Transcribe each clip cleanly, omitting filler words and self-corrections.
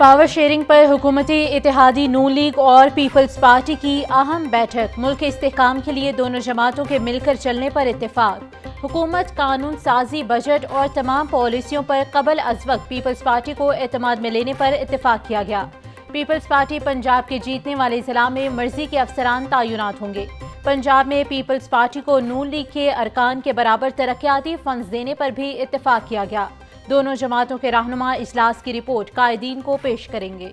Power sharing پر حکومتی اتحادی نون league اور پیپلز پارٹی کی اہم بیٹھک، ملک کے استحکام کے لیے دونوں جماعتوں کے مل کر چلنے پر اتفاق۔ حکومت، قانون سازی، بجٹ اور تمام پالیسیوں پر قبل از وقت پیپلز پارٹی کو اعتماد میں لینے پر اتفاق کیا گیا۔ پیپلز پارٹی پنجاب کے جیتنے والے اضلاع میں مرضی کے افسران تعینات ہوں گے۔ پنجاب میں پیپلز پارٹی کو نون لیگ کے ارکان کے برابر ترقیاتی فنڈز دینے پر بھی اتفاق کیا گیا۔ دونوں جماعتوں کے رہنما اجلاس کی رپورٹ قائدین کو پیش کریں گے۔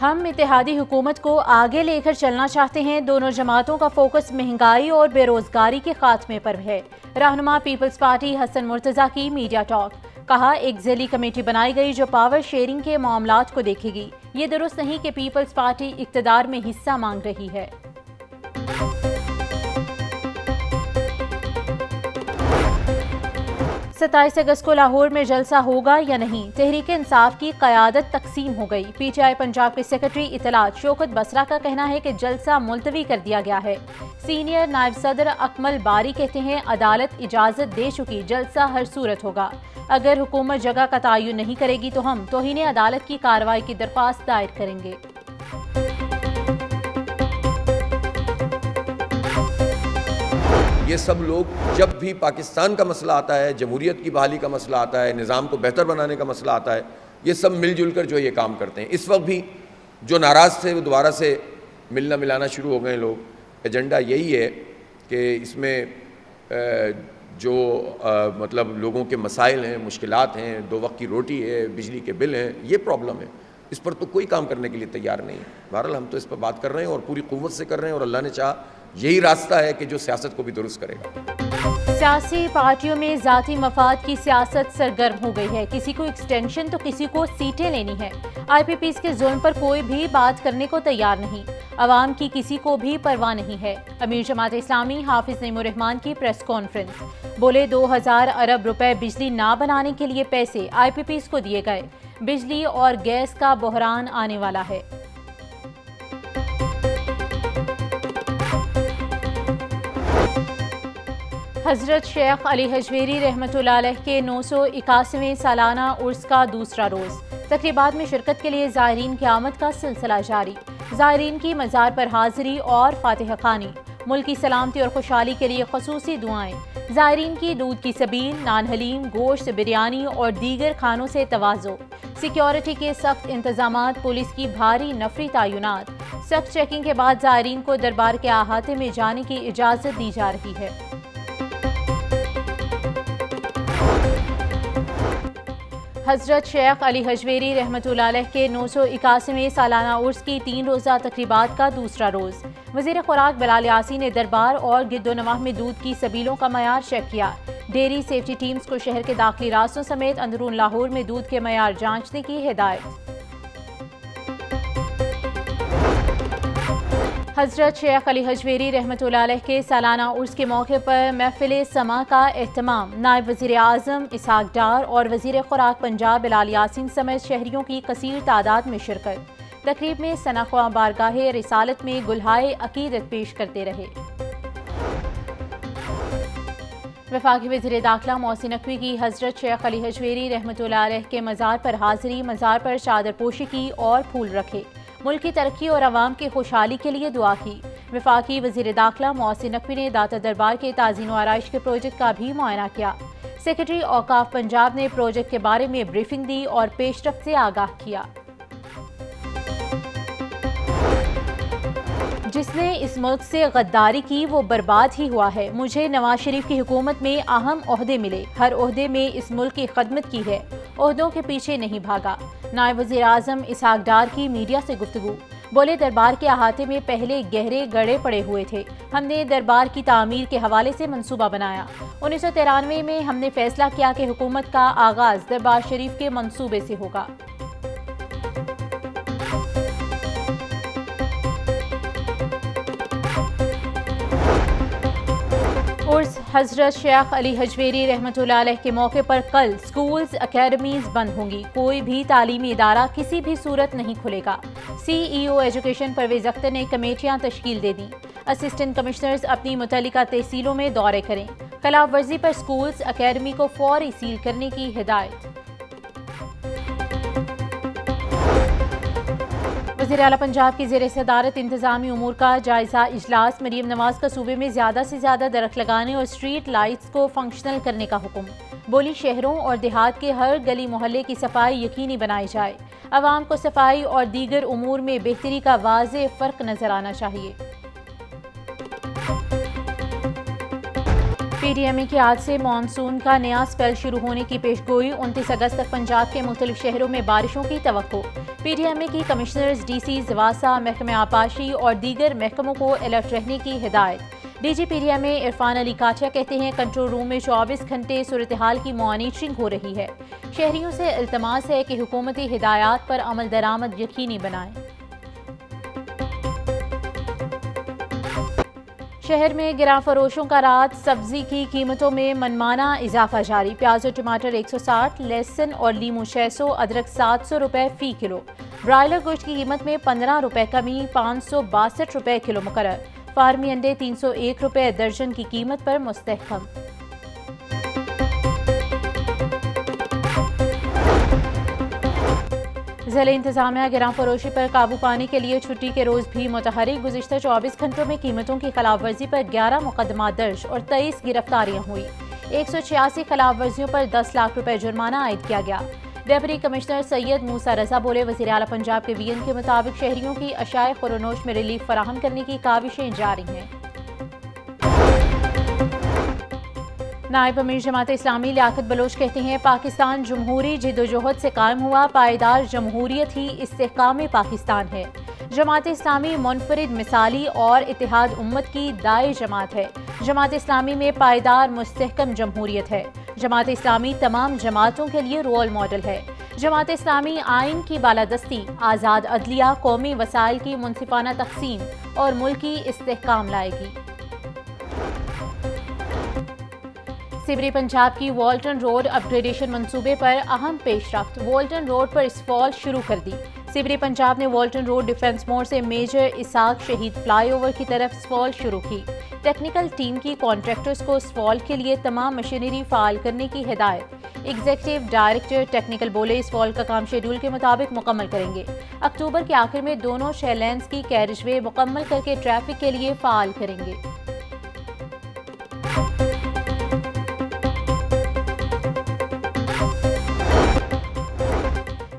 ہم اتحادی حکومت کو آگے لے کر چلنا چاہتے ہیں۔ دونوں جماعتوں کا فوکس مہنگائی اور بے روزگاری کے خاتمے پر ہے۔ رہنما پیپلز پارٹی حسن مرتضیٰ کی میڈیا ٹاک۔ کہا، ایک ذیلی کمیٹی بنائی گئی جو پاور شیئرنگ کے معاملات کو دیکھے گی۔ یہ درست نہیں کہ پیپلز پارٹی اقتدار میں حصہ مانگ رہی ہے۔ 27 اگست کو لاہور میں جلسہ ہوگا یا نہیں؟ تحریک انصاف کی قیادت تقسیم ہو گئی۔ پی ٹی آئی پنجاب کے سیکرٹری اطلاعات شوکت بسرا کا کہنا ہے کہ جلسہ ملتوی کر دیا گیا ہے۔ سینئر نائب صدر اکمل باری کہتے ہیں، عدالت اجازت دے چکی، جلسہ ہر صورت ہوگا۔ اگر حکومت جگہ کا تعین نہیں کرے گی تو ہم توہین عدالت کی کارروائی کی درخواست دائر کریں گے۔ یہ سب لوگ جب بھی پاکستان کا مسئلہ آتا ہے، جمہوریت کی بحالی کا مسئلہ آتا ہے، نظام کو بہتر بنانے کا مسئلہ آتا ہے، یہ سب مل جل کر جو یہ کام کرتے ہیں۔ اس وقت بھی جو ناراض تھے وہ دوبارہ سے ملنا ملانا شروع ہو گئے لوگ۔ ایجنڈا یہی ہے کہ اس میں جو مطلب لوگوں کے مسائل ہیں، مشکلات ہیں، 2 وقت کی روٹی ہے، بجلی کے بل ہیں، یہ پرابلم ہے۔ اس پر تو کوئی کام کرنے کے لیے تیار نہیں ہے۔ بہرحال ہم تو اس پر بات کر رہے ہیں اور پوری قوت سے کر رہے ہیں، اور اللہ نے چاہا یہی راستہ ہے کہ جو سیاست کو بھی درست کرے گا۔ سیاسی پارٹیوں میں ذاتی مفاد کی سیاست سرگرم ہو گئی ہے۔ کسی کو ایکسٹینشن تو کسی کو سیٹیں لینی ہے۔ آئی پی پیز کے ظلم پر کوئی بھی بات کرنے کو تیار نہیں۔ عوام کی کسی کو بھی پرواہ نہیں ہے۔ امیر جماعت اسلامی حافظ نعیم الرحمان کی پریس کانفرنس۔ بولے 2000 ارب روپے بجلی نہ بنانے کے لیے پیسے آئی پی پیز کو دیے گئے۔ بجلی اور گیس کا بحران آنے والا ہے۔ حضرت شیخ علی حجویری رحمۃ اللہ علیہ کے 981ویں سالانہ عرس کا دوسرا روز۔ تقریبات میں شرکت کے لیے زائرین کی آمد کا سلسلہ جاری۔ زائرین کی مزار پر حاضری اور فاتحہ خوانی۔ ملکی سلامتی اور خوشحالی کے لیے خصوصی دعائیں۔ زائرین کی دودھ کی سبیل، نان حلیم، گوشت، بریانی اور دیگر کھانوں سے تواضع۔ سیکیورٹی کے سخت انتظامات، پولیس کی بھاری نفری تعینات۔ سخت چیکنگ کے بعد زائرین کو دربار کے احاطے میں جانے کی اجازت دی جا رہی ہے۔ حضرت شیخ علی حجویری رحمۃ اللہ علیہ کے 981ویں سالانہ عرس کی 3 روزہ تقریبات کا دوسرا روز۔ وزیر خوراک بلال یاسین نے دربار اور گرد و نواح میں دودھ کی سبیلوں کا معیار چیک کیا۔ ڈیری سیفٹی ٹیمز کو شہر کے داخلی راستوں سمیت اندرون لاہور میں دودھ کے معیار جانچنے کی ہدایت۔ حضرت شیخ علی حجویری رحمۃ اللہ علیہ کے سالانہ عرس کے موقع پر محفل سما کا اہتمام۔ نائب وزیر اعظم اسحاق ڈار اور وزیر خوراک پنجاب بلال یاسین سمیت شہریوں کی کثیر تعداد میں شرکت۔ تقریب میں ثنا خواں بارگاہ رسالت میں گلہائے عقیدت پیش کرتے رہے۔ وفاقی وزیر داخلہ محسن نقوی کی حضرت شیخ علی حجویری رحمۃ اللہ علیہ کے مزار پر حاضری، مزار پر چادر پوشی کی اور پھول رکھے۔ ملک کی ترقی اور عوام کی خوشحالی کے لیے دعا کی۔ وفاقی وزیر داخلہ محسن نقوی نے داتا دربار کے تعزین و آرائش کے پروجیکٹ کا بھی معائنہ کیا۔ سیکرٹری اوقاف پنجاب نے پروجیکٹ کے بارے میں بریفنگ دی اور پیش رفت سے آگاہ کیا۔ جس نے اس ملک سے غداری کی وہ برباد ہی ہوا ہے۔ مجھے نواز شریف کی حکومت میں اہم عہدے ملے، ہر عہدے میں اس ملک کی خدمت کی ہے، عہدوں کے پیچھے نہیں بھاگا۔ نائب وزیر اعظم اسحاق ڈار کی میڈیا سے گفتگو۔ بولے، دربار کے احاطے میں پہلے گہرے گڑھے پڑے ہوئے تھے، ہم نے دربار کی تعمیر کے حوالے سے منصوبہ بنایا۔ 1993 میں ہم نے فیصلہ کیا کہ حکومت کا آغاز دربار شریف کے منصوبے سے ہوگا۔ عرس حضرت شیخ علی حجویری رحمۃ اللہ علیہ کے موقع پر کل سکولز، اکیڈمیز بند ہوں گی۔ کوئی بھی تعلیمی ادارہ کسی بھی صورت نہیں کھلے گا۔ سی ای او ایجوکیشن پرویز اختر نے کمیٹیاں تشکیل دے دیں۔ اسسٹنٹ کمشنرز اپنی متعلقہ تحصیلوں میں دورے کریں۔ خلاف ورزی پر سکولز اکیڈمی کو فوری سیل کرنے کی ہدایت۔ وزیر اعلیٰ پنجاب کی زیر صدارت انتظامی امور کا جائزہ اجلاس۔ مریم نواز کا صوبے میں زیادہ سے زیادہ درخت لگانے اور اسٹریٹ لائٹس کو فنکشنل کرنے کا حکم۔ بولی شہروں اور دیہات کے ہر گلی محلے کی صفائی یقینی بنائی جائے۔ عوام کو صفائی اور دیگر امور میں بہتری کا واضح فرق نظر آنا چاہیے۔ پی ڈی ایم اے کی آج سے مانسون کا نیا سپیل شروع ہونے کی پیشگوئی۔ 29 اگست تک پنجاب کے مختلف شہروں میں بارشوں کی توقع۔ پی ڈی ایم اے کی کمشنرز، ڈی سی ضواسا، محکمہ آبپاشی اور دیگر محکموں کو الرٹ رہنے کی ہدایت۔ D G P D M A Irfan Ali Kathia کہتے ہیں کنٹرول روم میں 24 گھنٹے صورتحال کی مانیٹرنگ ہو رہی ہے۔ شہریوں سے التماس ہے کہ حکومتی ہدایات پر عمل درآمد یقینی بنائیں۔ شہر میں گراں فروشوں کا رات۔ سبزی کی قیمتوں میں منمانہ اضافہ جاری۔ پیاز اور ٹماٹر 160، لہسن اور لیموں 600، ادرک 700 روپے فی کلو۔ برائلر گوشت کی قیمت میں 15 روپے کمی، 562 روپے کلو مقرر۔ فارمی انڈے 301 روپے درجن کی قیمت پر مستحکم۔ ضلع انتظامیہ گراں فروشی پر قابو پانے کے لیے چھٹی کے روز بھی متحرک۔ گزشتہ 24 گھنٹوں میں قیمتوں کی خلاف ورزی پر 11 مقدمات درج اور 23 گرفتاریاں ہوئی۔ 186 خلاف ورزیوں پر 10 لاکھ روپے جرمانہ عائد کیا گیا۔ ڈپٹی کمشنر سید موسیٰ رضا بولے وزیر اعلیٰ پنجاب کے وی این کے مطابق شہریوں کی اشیاء خورونوش میں ریلیف فراہم کرنے کی کاوشیں جاری ہیں۔ نائب امیر جماعت اسلامی لیاقت بلوچ کہتے ہیں پاکستان جمہوری جدوجہد سے قائم ہوا، پائیدار جمہوریت ہی استحکام پاکستان ہے۔ جماعت اسلامی منفرد، مثالی اور اتحاد امت کی داعی جماعت ہے۔ جماعت اسلامی میں پائیدار مستحکم جمہوریت ہے۔ جماعت اسلامی تمام جماعتوں کے لیے رول ماڈل ہے۔ جماعت اسلامی آئین کی بالادستی، آزاد عدلیہ، قومی وسائل کی منصفانہ تقسیم اور ملکی استحکام لائے گی۔ سبری پنجاب کی والٹن روڈ اپ گریڈیشن منصوبے پر اہم پیش رفت۔ والٹن روڈ پر اسفال شروع کر دی۔ سبری پنجاب نے والٹن روڈ ڈیفنس موڑ سے میجر اسحاق شہید فلائی اوور کی طرف اسفال شروع کی۔ ٹیکنیکل ٹیم کی کانٹریکٹرز کو اسفال کے لیے تمام مشینری فعال کرنے کی ہدایت۔ ایگزیکٹو ڈائریکٹر ٹیکنیکل بولے اسفال کا کام شیڈول کے مطابق مکمل کریں گے۔ اکتوبر کے آخر میں دونوں شیل لینز کی کیریج وے مکمل کر کے ٹریفک کے لیے فعال کریں گے۔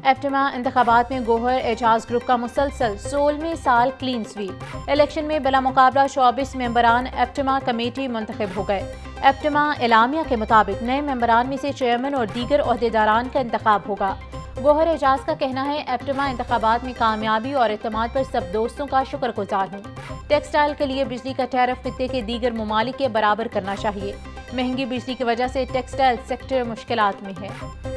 ایپٹما انتخابات میں گوہر اعجاز گروپ کا مسلسل 16ویں سال کلین سویپ۔ الیکشن میں بلا مقابلہ 24 ممبران ایپٹما کمیٹی منتخب ہو گئے۔ ایپٹما اعلامیہ کے مطابق نئے ممبران میں سے چیئرمین اور دیگر عہدیداران کا انتخاب ہوگا۔ گوہر اعجاز کا کہنا ہے ایپٹما انتخابات میں کامیابی اور اعتماد پر سب دوستوں کا شکر گزار ہوں۔ ٹیکسٹائل کے لیے بجلی کا ٹیرف خطے کے دیگر ممالک کے برابر کرنا چاہیے۔ مہنگی بجلی کی وجہ سے ٹیکسٹائل سیکٹر مشکلات میں ہے۔